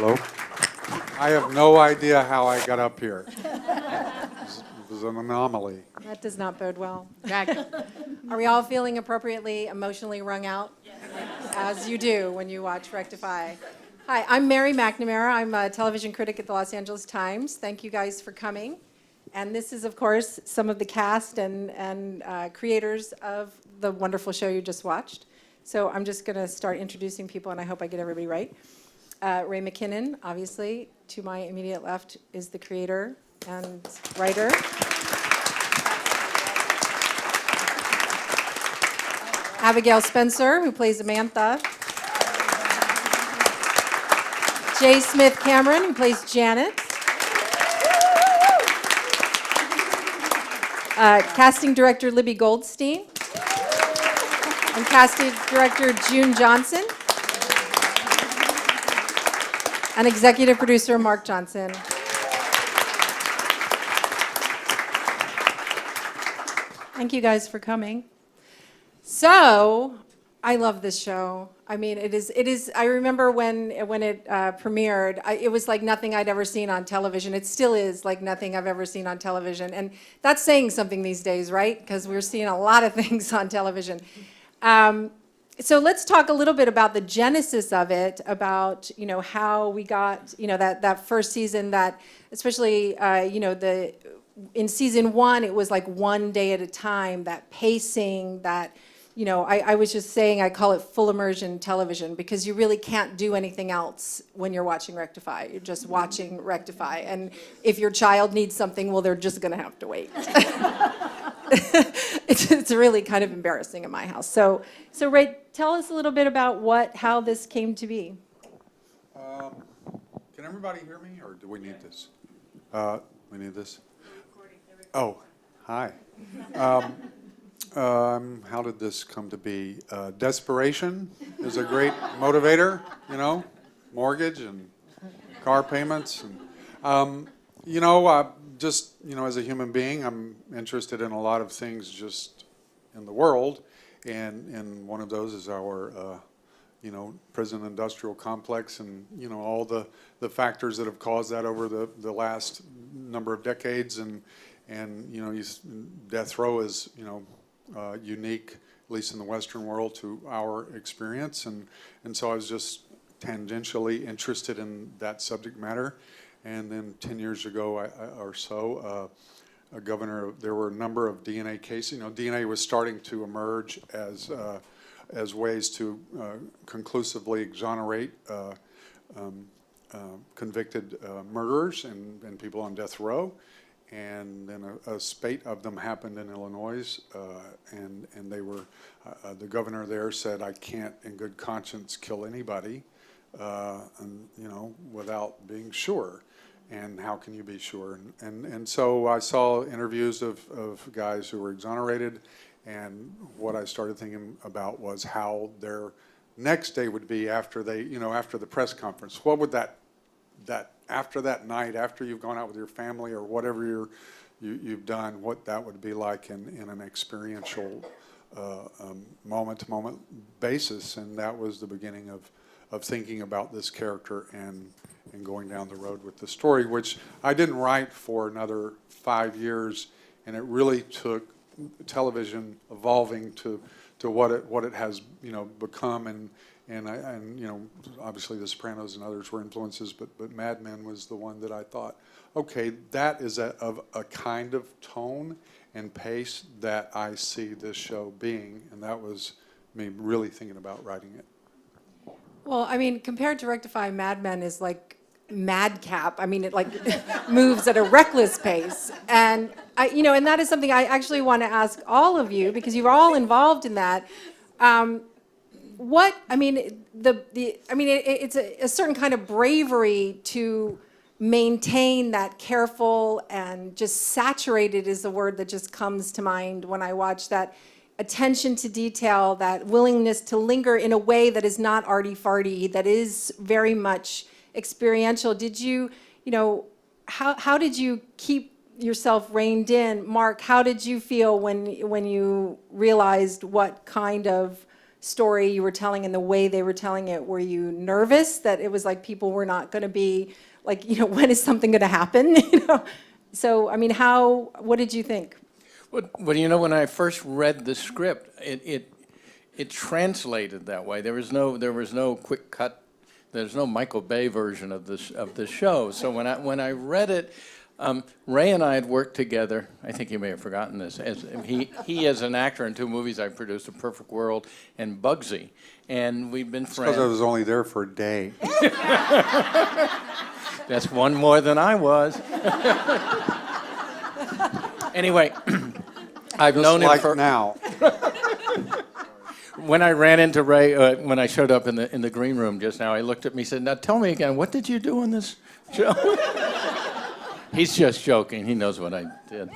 Hello? I have no idea how I got up here. It was an anomaly. That does not bode well. Are we all feeling appropriately emotionally wrung out? Yes. As you do when you watch Rectify. Hi, I'm Mary McNamara. I'm a television critic at the Los Angeles Times. Thank you guys for coming. And this is, of course, some of the cast and creators of the wonderful show you just watched. So I'm just going to start introducing people, and I hope I get everybody right. Ray McKinnon, obviously, to my immediate left, is the creator and writer. Abigail Spencer, who plays Amantha. J. Smith Cameron, who plays Janet. Casting director Libby Goldstein. And casting director June Johnson. And executive producer Mark Johnson. Thank you guys for coming. So, I love this show. I mean, it is, I remember when it premiered, it was like nothing I'd ever seen on television. It still is like nothing I've ever seen on television. And that's saying something these days, right? Because we're seeing a lot of things on television. So let's talk a little bit about the genesis of it, about, you know, how we got, you know, that first season, that especially, you know, in season one, it was like one day at a time, that pacing, that, you know, I was just saying, I call it full immersion television, because you really can't do anything else when you're watching Rectify. You're just watching Rectify. And if your child needs something, well, they're just going to have to wait. It's really kind of embarrassing in my house. So Ray, tell us a little bit about how this came to be. Can everybody hear me, or do we need this? We need this? Oh, hi. How did this come to be? Desperation is a great motivator, you know, mortgage and car payments. And, you know, just, you know, as a human being, I'm interested in a lot of things just in the world. And one of those is our, you know, prison industrial complex, and, you know, all the factors that have caused that over the last number of decades. And you know, death row is, you know, unique, at least in the Western world, to our experience. And so I was just tangentially interested in that subject matter. And then 10 years ago or so, a governor, there were a number of DNA cases. You know, DNA was starting to emerge as ways to conclusively exonerate convicted murderers and people on death row. And then a spate of them happened in Illinois, and they were, the governor there said, I can't in good conscience kill anybody, and, you know, without being sure. And how can you be sure? And so I saw interviews of guys who were exonerated, and what I started thinking about was how their next day would be after they, you know, after the press conference. What would that after that night, after you've gone out with your family or whatever you've done, what that would be like in an experiential moment-to-moment basis. And that was the beginning of thinking about this character and going down the road with the story, which I didn't write for another 5 years, and it really took television evolving to what it has, you know, become. And you know, obviously The Sopranos and others were influences, but Mad Men was the one that I thought, okay, that is of a kind of tone and pace that I see this show being, and that was me really thinking about writing it. Well, I mean, compared to Rectify, Mad Men is like madcap. I mean, it like moves at a reckless pace. And you know, and that is something I actually want to ask all of you, because you're all involved in that. I mean, it's a certain kind of bravery to maintain that careful and just saturated is the word that just comes to mind when I watch that attention to detail, that willingness to linger in a way that is not arty-farty, that is very much experiential. Did you, you know, how did you keep yourself reined in? Mark, how did you feel when you realized what kind of story you were telling and the way they were telling it, were you nervous that it was like people were not going to be like, when is something going to happen? So, I mean, what did you think? Well, when I first read the script, it translated that way. There was no quick cut. There's no Michael Bay version of the show. So when I read it, Ray and I had worked together. I think you may have forgotten this. He as an actor in 2 movies I produced, A Perfect World and Bugsy, and we've been friends. Because I was only there for a day. That's one more than I was. Anyway, I've known him for now. When I ran into Ray, when I showed up in the green room just now, he looked at me and said, "Now tell me again, what did you do on this show?" He's just joking. He knows what I did.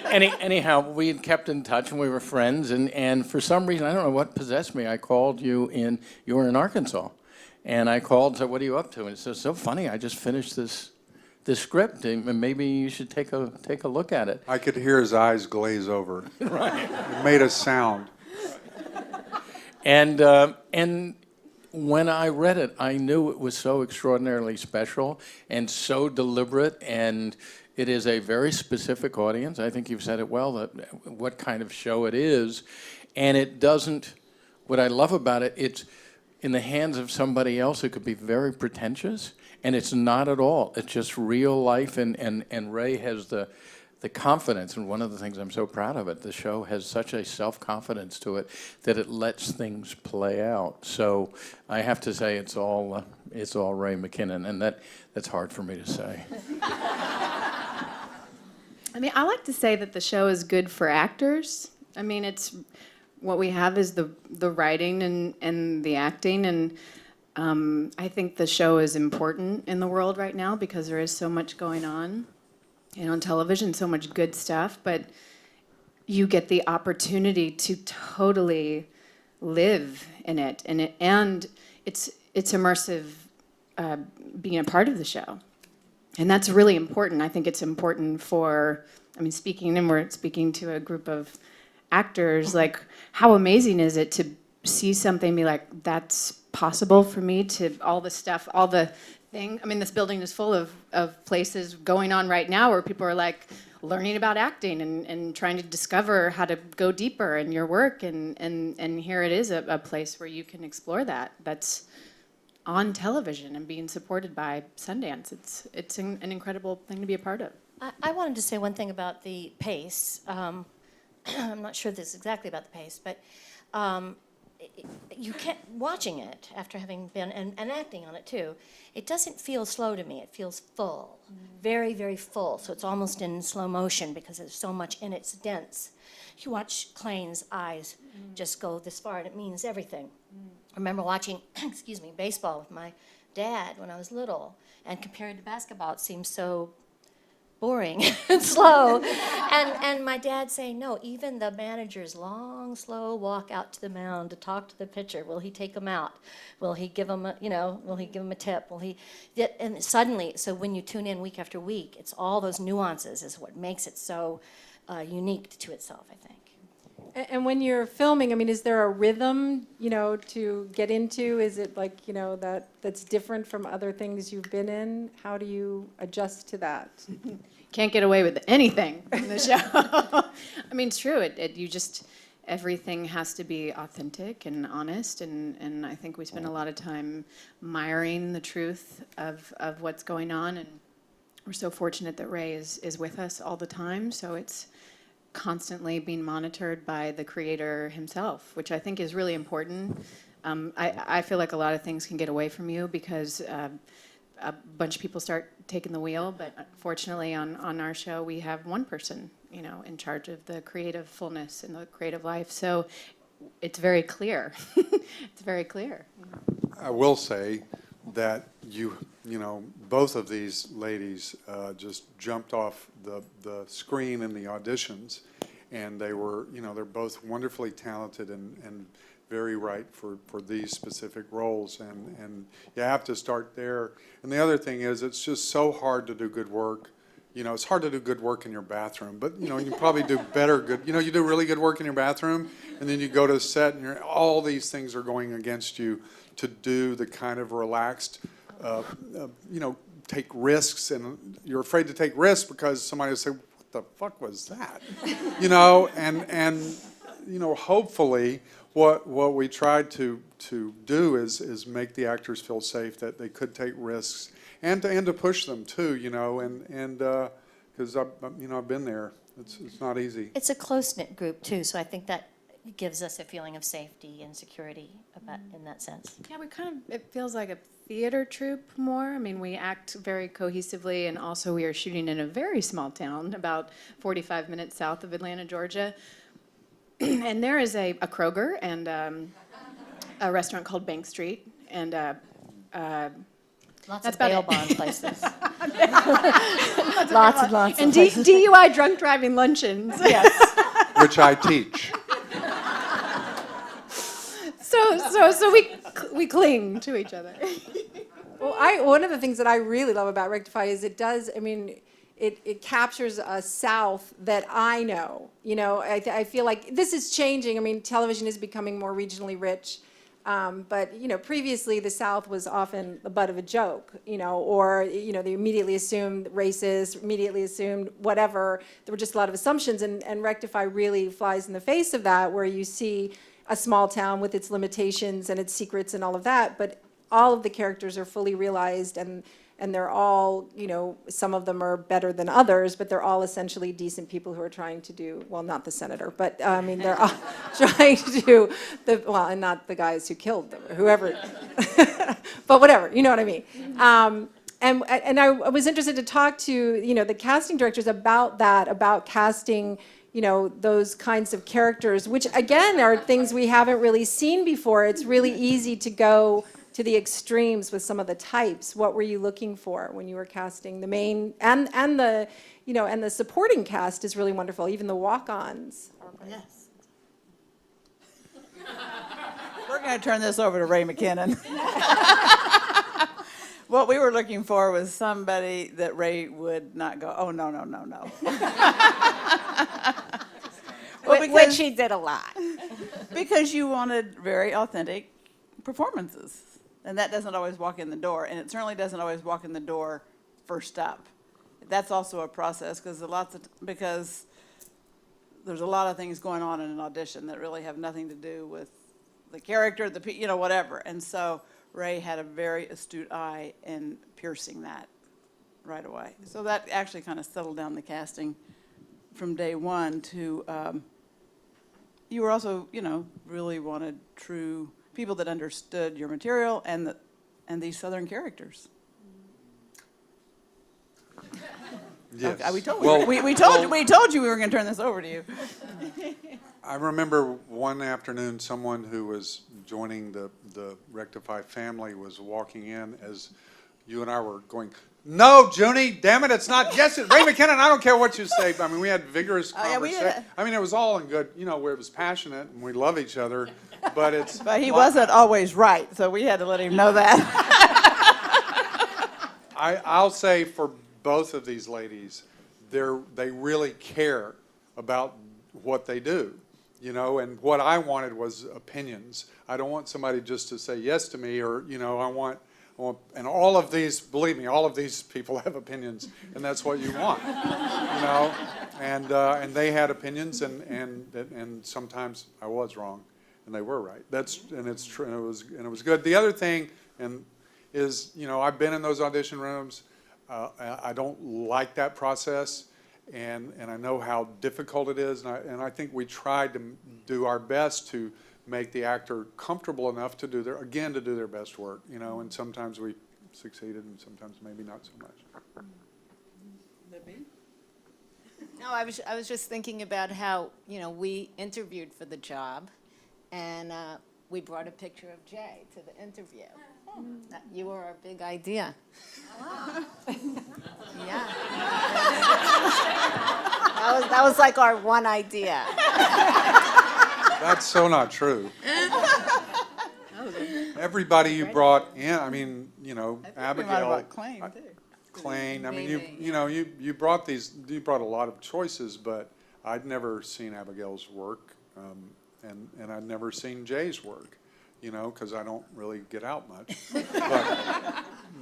Anyhow, we had kept in touch and we were friends. And for some reason, I don't know what possessed me, I called you were in Arkansas. And I called and said, "What are you up to?" And it said, "So funny, I just finished this script, and maybe you should take a look at it." I could hear his eyes glaze over. Right. It made a sound. And when I read it, I knew it was so extraordinarily special and so deliberate, and it is a very specific audience. I think you've said it well, that what kind of show it is. And it doesn't, what I love about it, it's in the hands of somebody else, it could be very pretentious, and it's not at all. It's just real life, and Ray has the confidence, and one of the things I'm so proud of it, the show has such a self-confidence to it that it lets things play out. So I have to say it's all Ray McKinnon, and that's hard for me to say. I mean, I like to say that the show is good for actors. I mean, it's what we have is the writing and the acting, and I think the show is important in the world right now because there is so much going on. On television, so much good stuff, but you get the opportunity to totally live in it, and it's immersive being a part of the show, and that's really important. I think it's important for, we're speaking to a group of actors, like how amazing is it to see something and be like, that's possible for me, to all the stuff, all the thing. I mean, this building is full of places going on right now where people are like learning about acting and trying to discover how to go deeper in your work. And here it is, a place where you can explore that. That's on television and being supported by Sundance. It's an incredible thing to be a part of. I wanted to say one thing about the pace. I'm not sure this is exactly about the pace, but you can't, watching it after having been and acting on it too, it doesn't feel slow to me. It feels full, very, very full. So it's almost in slow motion because there's so much in it. It's dense. You watch Clayne's eyes just go this far, and it means everything. I remember watching, baseball with my dad when I was little, and compared to basketball, it seems so boring and slow. And my dad saying, no, even the manager's long, slow walk out to the mound to talk to the pitcher, will he take him out? Will he give him a tip? And suddenly, so when you tune in week after week, it's all those nuances is what makes it so unique to itself, I think. And when you're filming, I mean, is there a rhythm, to get into? Is it like, that's different from other things you've been in? How do you adjust to that? Can't get away with anything in the show. I mean, it's true. Everything has to be authentic and honest, and I think we spend a lot of time miring the truth of what's going on, and we're so fortunate that Ray is with us all the time, so it's constantly being monitored by the creator himself, which I think is really important. I feel like a lot of things can get away from you because a bunch of people start taking the wheel, but fortunately on our show we have one person, in charge of the creative fullness and the creative life. So it's very clear. It's very clear. I will say that both of these ladies just jumped off the screen in the auditions, and they were, they're both wonderfully talented and very right for these specific roles, and you have to start there. And the other thing is, it's just so hard to do good work You know, it's hard to do good work in your bathroom, but, you know, you probably do better good, you know, you do really good work in your bathroom, and then you go to the set, and all these things are going against you to do the kind of relaxed, you know, take risks, and you're afraid to take risks because somebody will say, what the fuck was that? You know, and you know, hopefully what we tried to do is make the actors feel safe, that they could take risks, and to push them too, you know, and because you know, I've been there. It's not easy. It's a close-knit group, too, so I think that gives us a feeling of safety and security about, in that sense. Yeah, it feels like a theater troupe more. I mean, we act very cohesively, and also we are shooting in a very small town, about 45 minutes south of Atlanta, Georgia. And there is a Kroger and a restaurant called Bank Street, and Lots That's of about bail it. bond places. Lots and lots and of places. DUI drunk driving luncheons. Yes. Which I teach. So we cling to each other. Well, one of the things that I really love about Rectify is it does, I mean, it captures a South that I know. You know, I feel like this is changing. I mean, television is becoming more regionally rich. But, you know, previously the South was often the butt of a joke, you know, or, you know, they immediately assumed racist, immediately assumed whatever. There were just a lot of assumptions, and Rectify really flies in the face of that, where you see a small town with its limitations and its secrets and all of that, but all of the characters are fully realized, and they're all, you know, some of them are better than others, but they're all essentially decent people who are trying to do, well, not the senator, but I mean, they're all trying to do and not the guys who killed them, or whoever, but whatever, you know what I mean. And I was interested to talk to, you know, the casting directors about that, about casting, you know, those kinds of characters, which again are things we haven't really seen before. It's really easy to go to the extremes with some of the types. What were you looking for when you were casting the main and the, you know, and the supporting cast is really wonderful. Even the walk-ons. Yes. We're going to turn this over to Ray McKinnon. What we were looking for was somebody that Ray would not go, oh, no. Well, Which he did a lot. because you wanted very authentic performances. And that doesn't always walk in the door. And it certainly doesn't always walk in the door first up. That's also a process because there's a lot of things going on in an audition that really have nothing to do with the character, you know, whatever. And so Ray had a very astute eye in piercing that right away. So that actually kind of settled down the casting from day one to, you were also, you know, really wanted true people that understood your material and these Southern characters. Yes. Okay, we told Well, we told you we were going to turn this over to you. I remember one afternoon someone who was joining the Rectify family was walking in as you and I were going, no, Junie, damn it, it's not, yes, Ray McKinnon, I don't care what you say. I mean, we had vigorous Oh, yeah, we conversation. did. I mean, it was all in good, you know, where it was passionate and we love each other, but it's... But he wasn't always right, so we had to let him know that. I'll say for both of these ladies, they really care about what they do, you know, and what I wanted was opinions. I don't want somebody just to say yes to me, or, you know, I want, and all of these, believe me, all of these people have opinions, and that's what you want, you know, and they had opinions, and sometimes I was wrong, and they were right. And it's true, and it was good. The other thing, is, you know, I've been in those audition rooms. I don't like that process, and I know how difficult it is, and I think we tried to do our best to make the actor comfortable enough to do their best work, you know, and sometimes we succeeded and sometimes maybe not so much. Libby? No, I was just thinking about how, you know, we interviewed for the job, and we brought a picture of Jay to the interview. You were our big idea. Oh, wow. Yeah. That was like our one idea. That's so not true. Everybody you brought in, I mean, you know, I think we might have Abigail. claim, too. Klain. I mean, Maybe, you brought a lot of choices, but I'd never seen Abigail's work, and I'd never seen Jay's work, because I don't really get out much.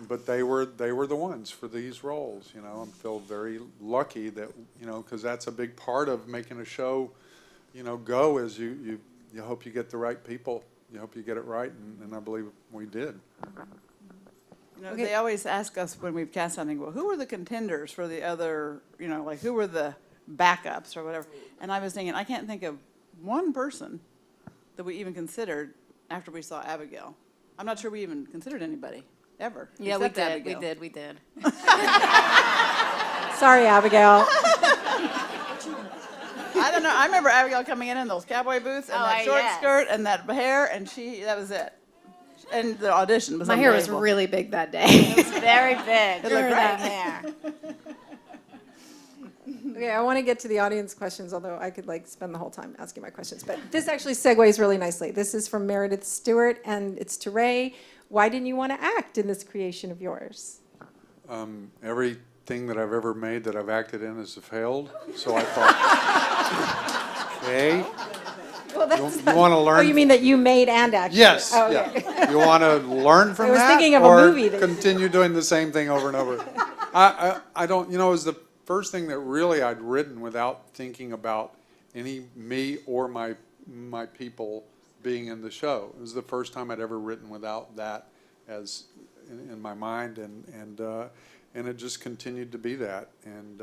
But they were the ones for these roles, I feel very lucky that, because that's a big part of making a show, go is you hope you get the right people. You hope you get it right, and I believe we did. Okay. They always ask us when we've cast something, well, who were the contenders for the other, like who were the backups or whatever? And I was thinking, I can't think of one person that we even considered after we saw Abigail. I'm not sure we even considered anybody, ever. Yeah, we except did, Abigail. we did. Sorry, Abigail. I don't know. I remember Abigail coming in those cowboy boots and Oh, that short yes. skirt and that hair, and that was it. And the audition was My hair was unbelievable. really big that day. It was very big. It looked great. Hair. Okay, I want to get to the audience questions, although I could spend the whole time asking my questions. But this actually segues really nicely. This is from Meredith Stewart, and it's to Ray. Why didn't you want to act in this creation of yours? Everything that I've ever made that I've acted in has failed, so I thought, okay. Well, that's You want to learn? Oh, you mean that you made and acted? Yes. Oh, okay. Yeah. You want to learn from I was that, thinking of a or movie that- continue doing the same thing over and over? I don't. It was the first thing that really I'd written without thinking about me or my people being in the show. It was the first time I'd ever written without that as in my mind, and it just continued to be that. And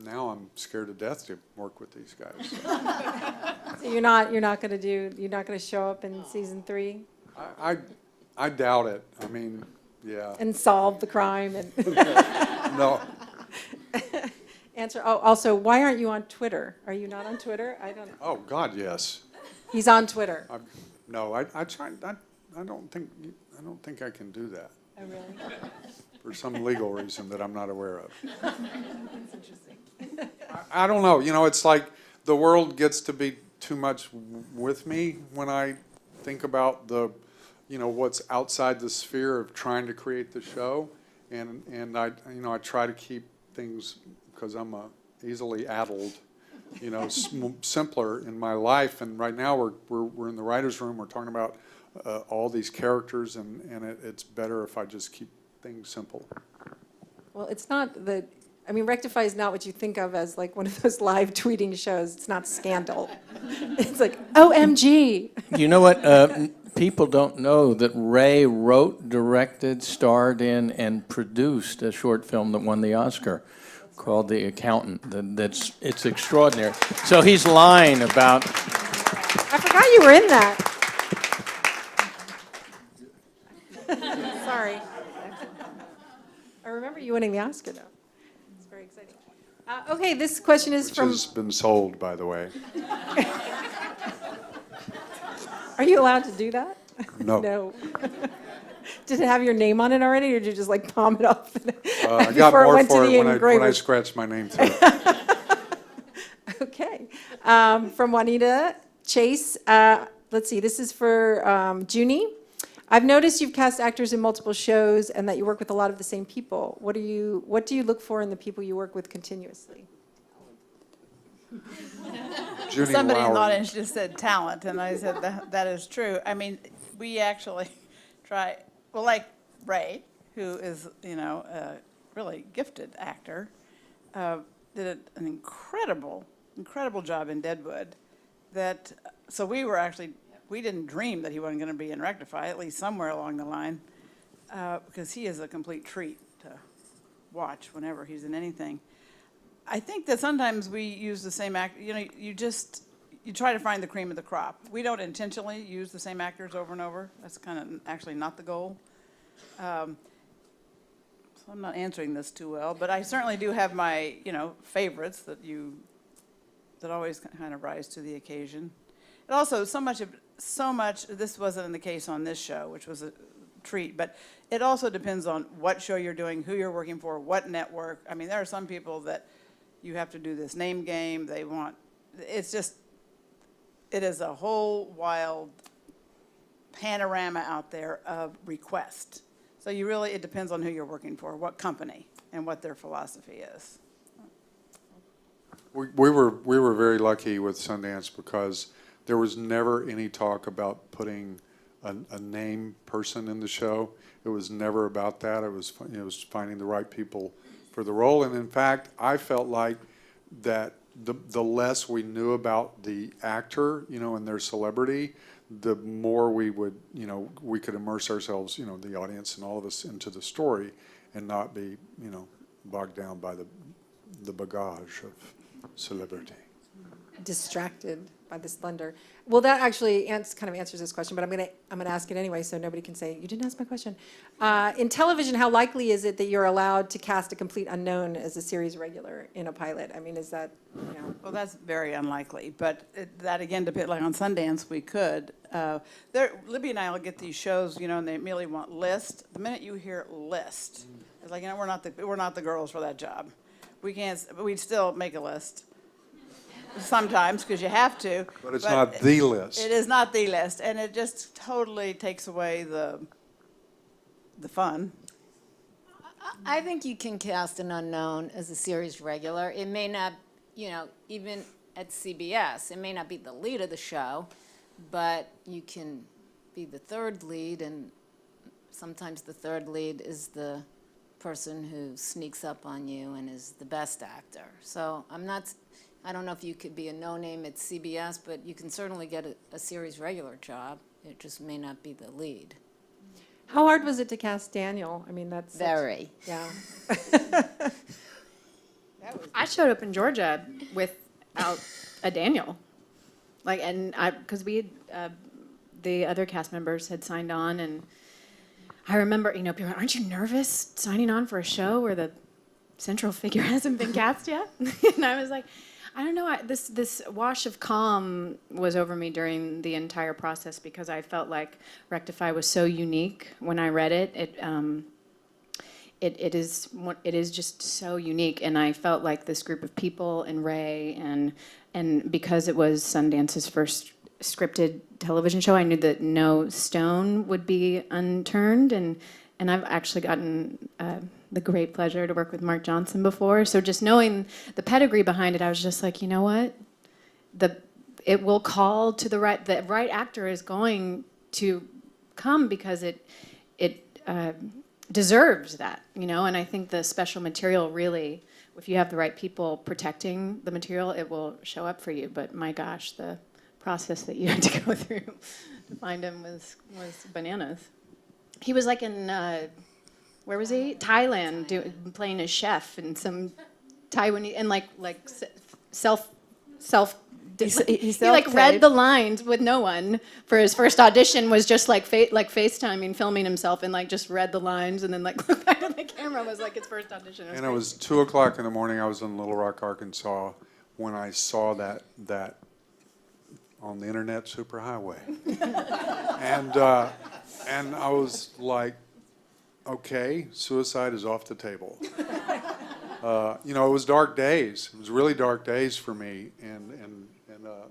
now I'm scared to death to work with these guys. So you're not going to show up in season 3 I doubt it. I mean, yeah. and solve the crime and No. answer. Oh, also, why aren't you on Twitter? Are you not on Twitter? I don't. Oh God, yes. He's on Twitter. No, I tried. I don't think I can do that Oh, really? for some legal reason that I'm not aware of. That's interesting. I don't know. It's like the world gets to be too much with me when I think about what's outside the sphere of trying to create the show, and I try to keep things, because I'm easily addled, simpler in my life. And right now we're in the writer's room. We're talking about all these characters, and it's better if I just keep things simple. Well, it's not Rectify is not what you think of as one of those live tweeting shows. It's not Scandal. It's like, OMG. You know what? People don't know that Ray wrote, directed, starred in, and produced a short film that won the Oscar called The Accountant. It's extraordinary. So he's lying about... I forgot you were in that. Sorry. I remember you winning the Oscar, though. It's very exciting. Okay, this question is Which from... has been sold, by the way. Are you allowed to do that? No. No. Did it have your name on it already, or did you just palm it off? I got more went to for the it when I engraver? scratched my name through it. Okay. From Juanita Chase. Let's see. This is for Junie. I've noticed you've cast actors in multiple shows and that you work with a lot of the same people. What do you look for in the people you work with continuously? Junie Somebody in the Lowry. audience just said talent, and I said that is true. I mean, we actually try, well, like Ray, who is, a really gifted actor, did an incredible job in Deadwood. So we didn't dream that he wasn't going to be in Rectify, at least somewhere along the line, because he is a complete treat to watch whenever he's in anything. I think that sometimes we use the same actor. You try to find the cream of the crop. We don't intentionally use the same actors over and over. That's kind of actually not the goal. So I'm not answering this too well, but I certainly do have my, favorites that always kind of rise to the occasion. And also, so much, this wasn't the case on this show, which was a treat, but it also depends on what show you're doing, who you're working for, what network. I mean, there are some people that you have to do this name game. It is a whole wild panorama out there of requests. So you really, it depends on who you're working for, what company, and what their philosophy is. We were very lucky with Sundance because there was never any talk about putting a name person in the show. It was never about that. It was finding the right people for the role. And in fact, I felt like that the less we knew about the actor, and their celebrity, the more we would, we could immerse ourselves, the audience and all of us into the story and not be, bogged down by the bagage of celebrity. Distracted by the splendor. Well, that actually kind of answers this question, but I'm gonna ask it anyway, so nobody can say you didn't ask my question. In television, how likely is it that you're allowed to cast a complete unknown as a series regular in a pilot? I mean, is that, Well, that's very unlikely, but that again depends. Like on Sundance, we could. Libby and I will get these shows, and they immediately want list. The minute you hear list, it's like, we're not the girls for that job. We can't. We'd still make a list sometimes because you have to. But it's not the list. It is not the list, and it just totally takes away the fun. I think you can cast an unknown as a series regular. It may not, even at CBS, it may not be the lead of the show, but you can be the third lead, and sometimes the third lead is the person who sneaks up on you and is the best actor. So I don't know if you could be a no-name at CBS, but you can certainly get a series regular job. It just may not be the lead. how hard was it to cast Daniel? I mean, that's Very. yeah. I showed up in Georgia without a Daniel, because we had, the other cast members had signed on, and I remember, people were, aren't you nervous signing on for a show where the central figure hasn't been cast yet? And I was like, I don't know. This wash of calm was over me during the entire process because I felt like Rectify was so unique when I read it. It is just so unique, and I felt like this group of people and Ray and because it was Sundance's first scripted television show, I knew that no stone would be unturned, and I've actually gotten the great pleasure to work with Mark Johnson before. So just knowing the pedigree behind it, I was just like, you know what? It will call to the right actor is going to come because it deserves that, and I think the special material really, if you have the right people protecting the material, it will show up for you. But my gosh, the process that you had to go through to find him was bananas. He was like in, where was he? Thailand, playing a chef in some Taiwanese, and like self. He read the lines with no one for his first audition. Was just like FaceTiming, filming himself, and just read the lines, and then looked back at the camera. Was like his first audition. And it was 2:00 in the morning. I was in Little Rock, Arkansas, when I saw that on the internet superhighway, and I was like, okay, suicide is off the table. It was dark days. It was really dark days for me, and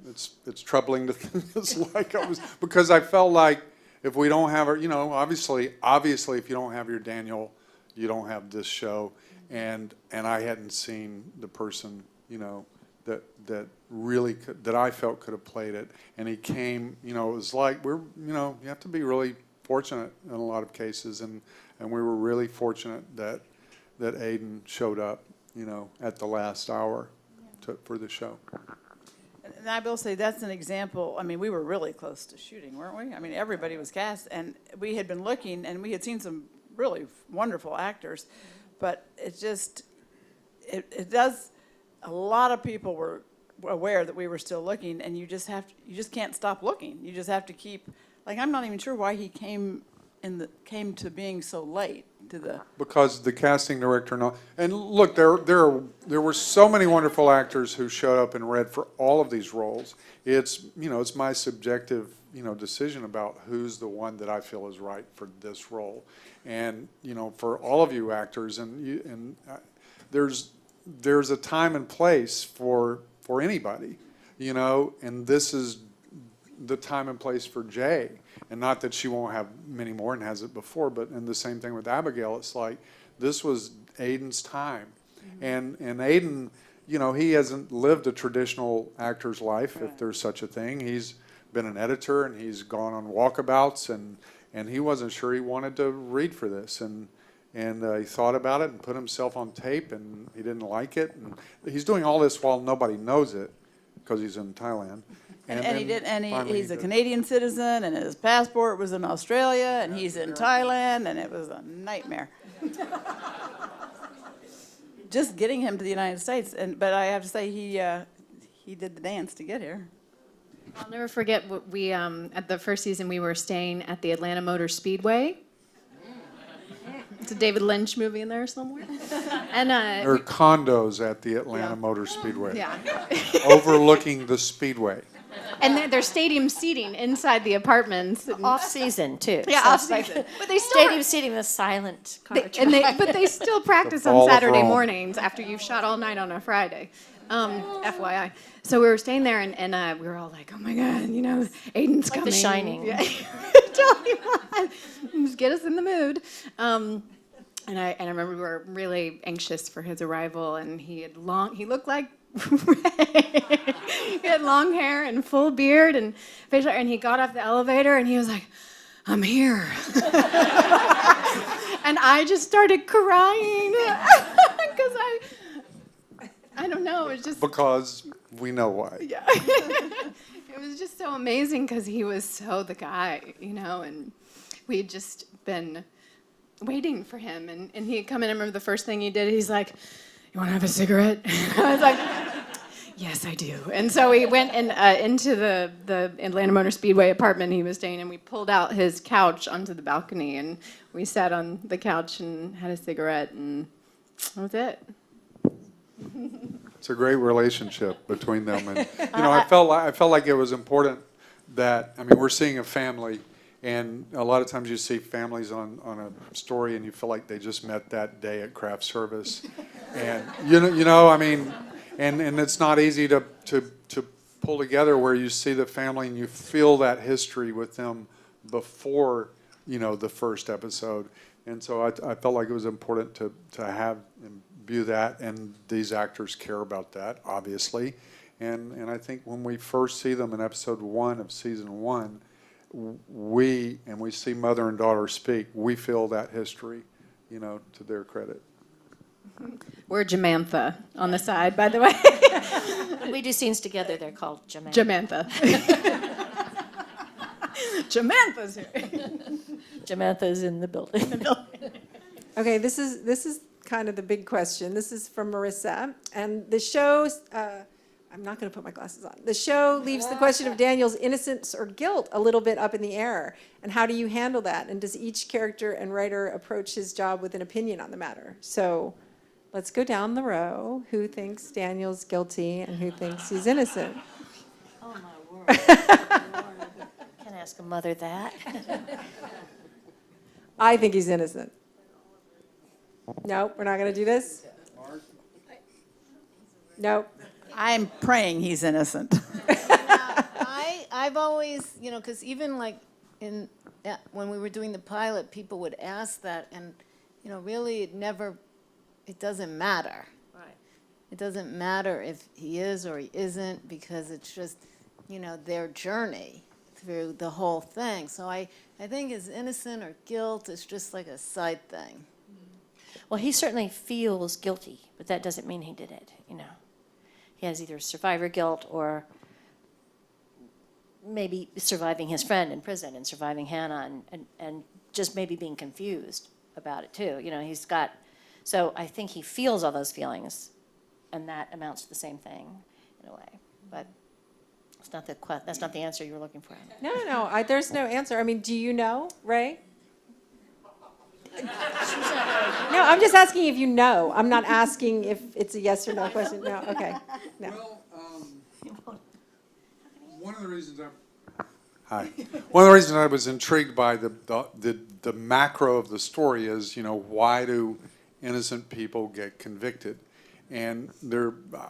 it's troubling to think it's like I was, because I felt like if we don't have obviously if you don't have your Daniel, you don't have this show, and I hadn't seen the person that really that I felt could have played it, and he came. It was like you have to be really fortunate in a lot of cases, and we were really fortunate that Aiden showed up, at the last hour for the show. And I will say that's an example. I mean, we were really close to shooting, weren't we? I mean, everybody was cast, and we had been looking, and we had seen some really wonderful actors, but it does. A lot of people were aware that we were still looking, and you just can't stop looking. You just have to keep. I'm not even sure why he came to being so late to the. Because the casting director and look, there were so many wonderful actors who showed up and read for all of these roles. It's it's my subjective decision about who's the one that I feel is right for this role, and for all of you actors, and there's a time and place for anybody, and this is the time and place for Jay. And not that she won't have many more and has it before, but and the same thing with Abigail. It's like this was Aiden's time. And Aiden, you know, he hasn't lived a traditional actor's life, if there's such a thing. He's been an editor and he's gone on walkabouts, and he wasn't sure he wanted to read for this. And he thought about it and put himself on tape, and he didn't like it. And he's doing all this while nobody knows it because he's in Thailand. He's a Canadian citizen, and his passport was in Australia, and he's in Thailand, and it was a nightmare. Just getting him to the United States, but I have to say he did the dance to get here. I'll never forget what we at the first season we were staying at the Atlanta Motor Speedway. It's a David Lynch movie in there somewhere. And There are condos at the Atlanta Motor Speedway, yeah. overlooking the speedway. And they're stadium seating inside the apartments. Off season too. Yeah, So off it's like season. But they still stadium seating with silent car traffic. but they still practice The on Fall of Saturday Rome. mornings after you've shot all night on a Friday. FYI. So we were staying there, and we were all like, "Oh my God, you know, Aiden's Like coming." The Shining. Yeah. Totally was. Just get us in the mood. And I remember we were really anxious for his arrival, and he looked like Ray. He had long hair and full beard and facial hair, and he got off the elevator and he was like, "I'm here." And I just started crying because I don't know, it was just Because we know why. yeah. It was just so amazing because he was so the guy, you know, and we had just been waiting for him, and he had come in. I remember the first thing he did, he's like, "You want to have a cigarette?" I was like, "Yes, I do." And so we went into the Atlanta Motor Speedway apartment he was staying in. We pulled out his couch onto the balcony, and we sat on the couch and had a cigarette, and that was it. It's a great relationship between them, and you know, I felt like it was important that, I mean, we're seeing a family, and a lot of times you see families on a story, and you feel like they just met that day at craft service, and you know, I mean, and it's not easy to pull together where you see the family and you feel that history with them before, you know, the first episode, and so I felt like it was important to have and view that, and these actors care about that, obviously. And I think when we first see them in episode 1 of season 1, we see mother and daughter speak, we feel that history, you know, to their credit. We're Jamantha on the side, by the way. When we do scenes together, they're called Jamaica. Jamantha. Jamantha's here. Jamantha's in the building. Okay, this is kind of the big question. This is from Marissa, and the show. I'm not going to put my glasses on. The show leaves the question of Daniel's innocence or guilt a little bit up in the air. And how do you handle that? And does each character and writer approach his job with an opinion on the matter? So let's go down the row. Who thinks Daniel's guilty and who thinks he's innocent? Oh my word. Can't ask a mother that. I think he's innocent. Nope, we're not going to do this? Nope. I'm praying he's innocent. I've always, you know, because even like when we were doing the pilot, people would ask that, and you know, really, it doesn't matter. Right. It doesn't matter if he is or he isn't, because it's just, you know, their journey through the whole thing. So I think his innocent or guilt is just like a side thing. Well, he certainly feels guilty, but that doesn't mean he did it, you know. He has either survivor guilt or maybe surviving his friend in prison and surviving Hanna and just maybe being confused about it too. You know, so I think he feels all those feelings, and that amounts to the same thing in a way. But that's not the answer you were looking for. No, there's no answer. I mean, do you know, Ray? No, I'm just asking if you know. I'm not asking if it's a yes or no question. No, okay. No. Well, one of the reasons I was intrigued by the macro of the story is, you know, why do innocent people get convicted? And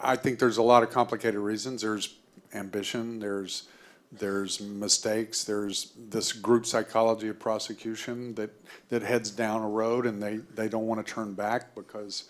I think there's a lot of complicated reasons. There's ambition, there's there's mistakes, there's this group psychology of prosecution that heads down a road and they don't want to turn back because,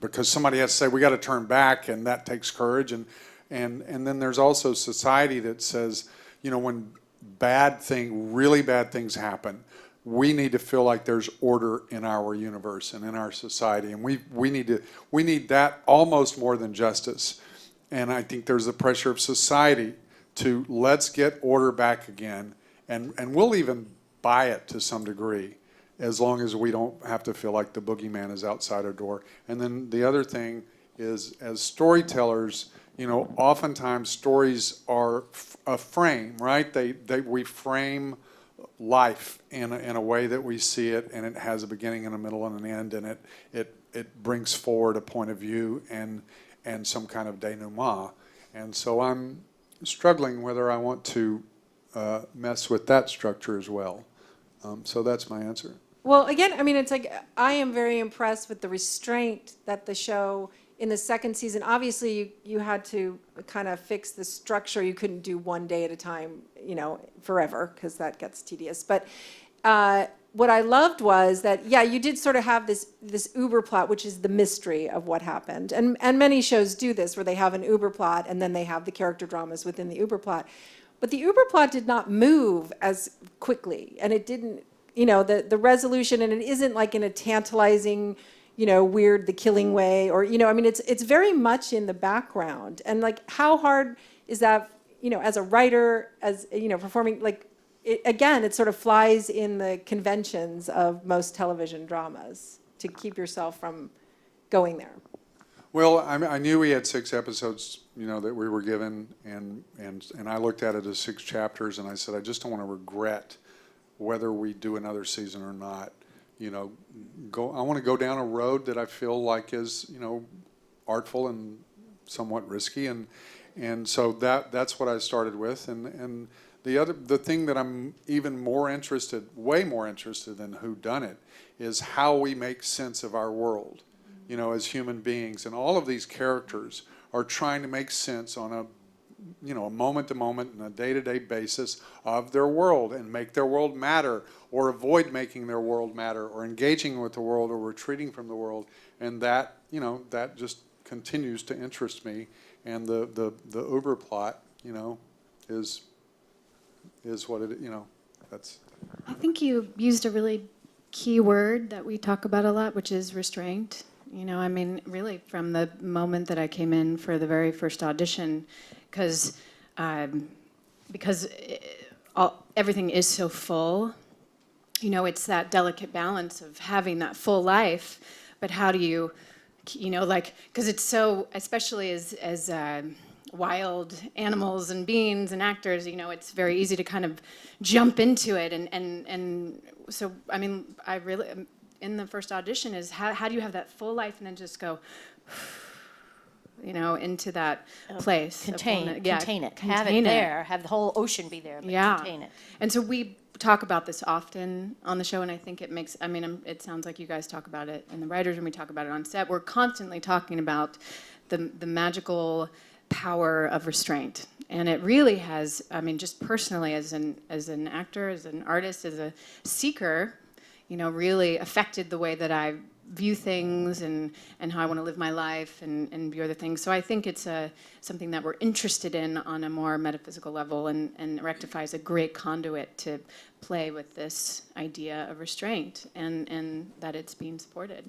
because somebody has to say, we got to turn back, and that takes courage. And then there's also society that says, when really bad things happen, we need to feel like there's order in our universe and in our society. And we need that almost more than justice. And I think there's the pressure of society to let's get order back again. And we'll even buy it to some degree, as long as we don't have to feel like the boogeyman is outside our door. And then the other thing is, as storytellers, oftentimes stories are a frame, right? We frame life in a way that we see it, and it has a beginning and a middle and an end, and it brings forward a point of view and some kind of denouement. And so I'm struggling whether I want to mess with that structure as well. So that's my answer. Well, again, I mean, it's like, I am very impressed with the restraint that the show in the second season. Obviously, you had to kind of fix the structure. You couldn't do one day at a time, forever, because that gets tedious. But what I loved was that, you did sort of have this Uber plot, which is the mystery of what happened. And many shows do this, where they have an Uber plot, and then they have the character dramas within the Uber plot. But the Uber plot did not move as quickly, and it didn't, the resolution, and it isn't like in a tantalizing, weird, the killing way, or, it's very much in the background. And like, how hard is that, as a writer, as, performing, like, it sort of flies in the conventions of most television dramas to keep yourself from going there. Well, I knew we had 6 episodes, that we were given, and I looked at it as 6 chapters, and I said, I just don't want to regret whether we do another season or not. I want to go down a road that I feel like is, artful and somewhat risky, and so that's what I started with, and the thing that I'm even way more interested in whodunit, is how we make sense of our world, as human beings, and all of these characters are trying to make sense on a moment-to-moment and a day-to-day basis of their world, and make their world matter, or avoid making their world matter, or engaging with the world, or retreating from the world. And that, that just continues to interest me. And the Uber plot, is what it, that's. I think you used a really key word that we talk about a lot, which is restraint. Really from the moment that I came in for the very first audition, because everything is so full, it's that delicate balance of having that full life, but how do you, because it's so, especially as wild animals and beings and actors, it's very easy to kind of jump into it, and so, I really, in the first audition, is how do you have that full life and then just go, into that place. Contain it. Contain Have it there. Have the whole ocean be there, but contain it. And so we talk about this often on the show, and I think it makes, it sounds like you guys talk about it in the writers' room, we talk about it on set. We're constantly talking about the magical power of restraint. And it really has, just personally as an actor, as an artist, as a seeker, really affected the way that I view things and how I want to live my life and view other things. So I think it's something that we're interested in on a more metaphysical level, and Rectify is a great conduit to play with this idea of restraint and that it's being supported.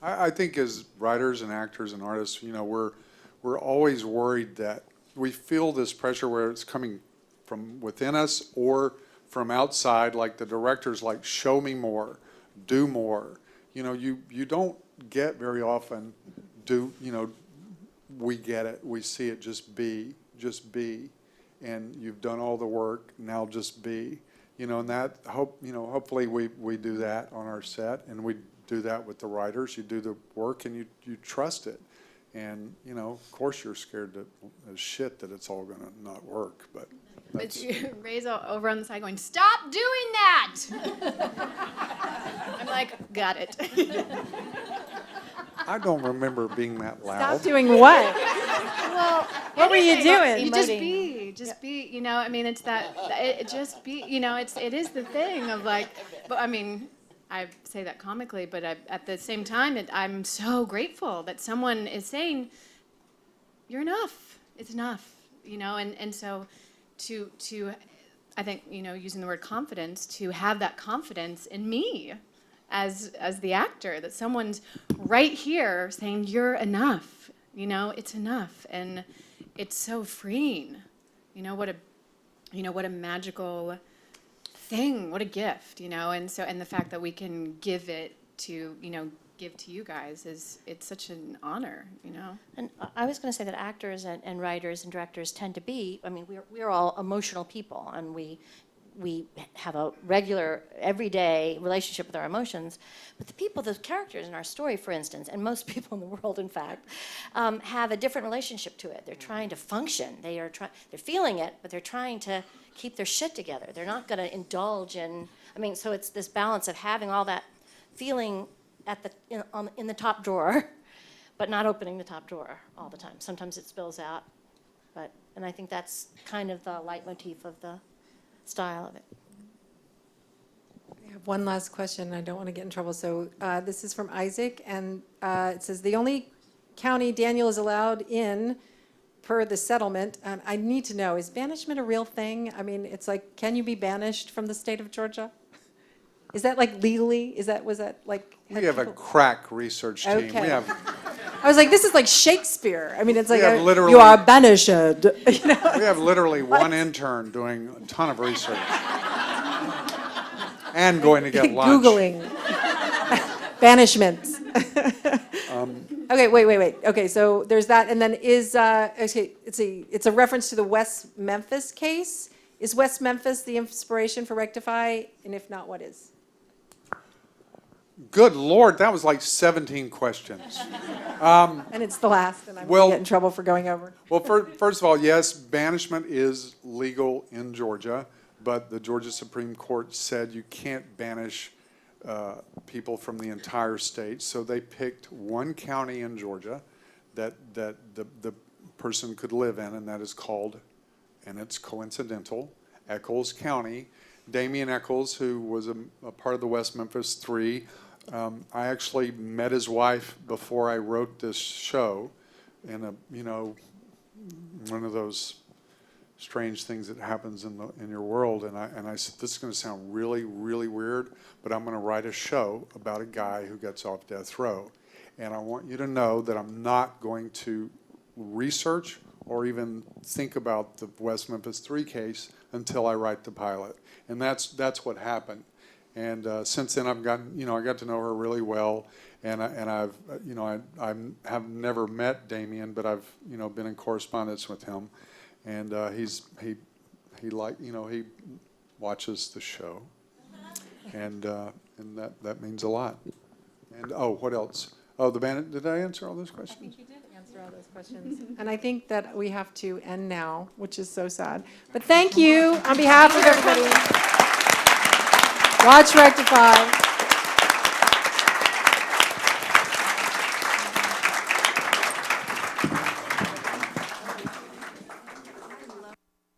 I think as writers and actors and artists, we're always worried that we feel this pressure where it's coming from within us or from outside, like the director's like, show me more, do more. You don't get very often, we get it, we see it, just be, and you've done all the work, now just be. And that, hopefully we do that on our set, and we do that with the writers. You do the work and you trust it. And, of course you're scared as shit that it's all gonna not work, but. But Ray's over on the side going, stop doing that! I'm like, got it. I don't remember being that loud. Stop doing what? Well, What were you doing? You just be. Paulie. Just be, I mean, it's that, it just be, it is the thing of like, but I mean, I say that comically, but at the same time, I'm so grateful that someone is saying, you're enough. It's enough, and so to I think, using the word confidence, to have that confidence in me as the actor, that someone's right here saying, you're enough, it's enough. And it's so freeing. What a magical thing, what a gift, and the fact that we can give it to, give to you guys it's such an honor, And I was going to say that actors and writers and directors tend to be, I mean, we're all emotional people, and we have a regular, everyday relationship with our emotions. But the characters in our story, for instance, and most people in the world, in fact, have a different relationship to it. They're trying to function. They're feeling it, but they're trying to keep their shit together. They're not going to indulge in, so it's this balance of having all that feeling in the top drawer, but not opening the top drawer all the time. Sometimes it spills out, and I think that's kind of the leitmotif of the style of it. I have one last question. I don't want to get in trouble. So this is from Isaac, and it says, the only county Daniel is allowed in per the settlement, and I need to know, is banishment a real thing? I mean, it's like, can you be banished from the state of Georgia? Is that like legally? Was that like? We have a crack research team. Okay. We have I was like, this is like Shakespeare. I mean, it's like, have literally- you are banished. we have literally one intern doing a ton of research and going to get lunch. Googling banishment. Okay, wait. Okay, so there's that, and then okay, it's a reference to the West Memphis case. Is West Memphis the inspiration for Rectify? And if not, what is? Good Lord, that was like 17 questions. And it's the last, and I'm going to get in trouble for going over. Well, first of all, yes, banishment is legal in Georgia, but the Georgia Supreme Court said you can't banish people from the entire state. So they picked one county in Georgia that the person could live in, and that is called, and it's coincidental, Eccles County. Damian Eccles, who was a part of the West Memphis 3, I actually met his wife before I wrote this show in one of those strange things that happens in your world, and I said, this is going to sound really, really weird, but I'm going to write a show about a guy who gets off death row, and I want you to know that I'm not going to research or even think about the West Memphis 3 case until I write the pilot, and that's what happened. And since then, I've gotten, I got to know her really well, and I have never met Damian, but I've, been in correspondence with him, and he watches the show, and that means a lot. And what else? Oh, did I answer all those questions? I think you did answer all those questions. And I think that we have to end now, which is so sad. But thank you on behalf of everybody. Watch Rectify.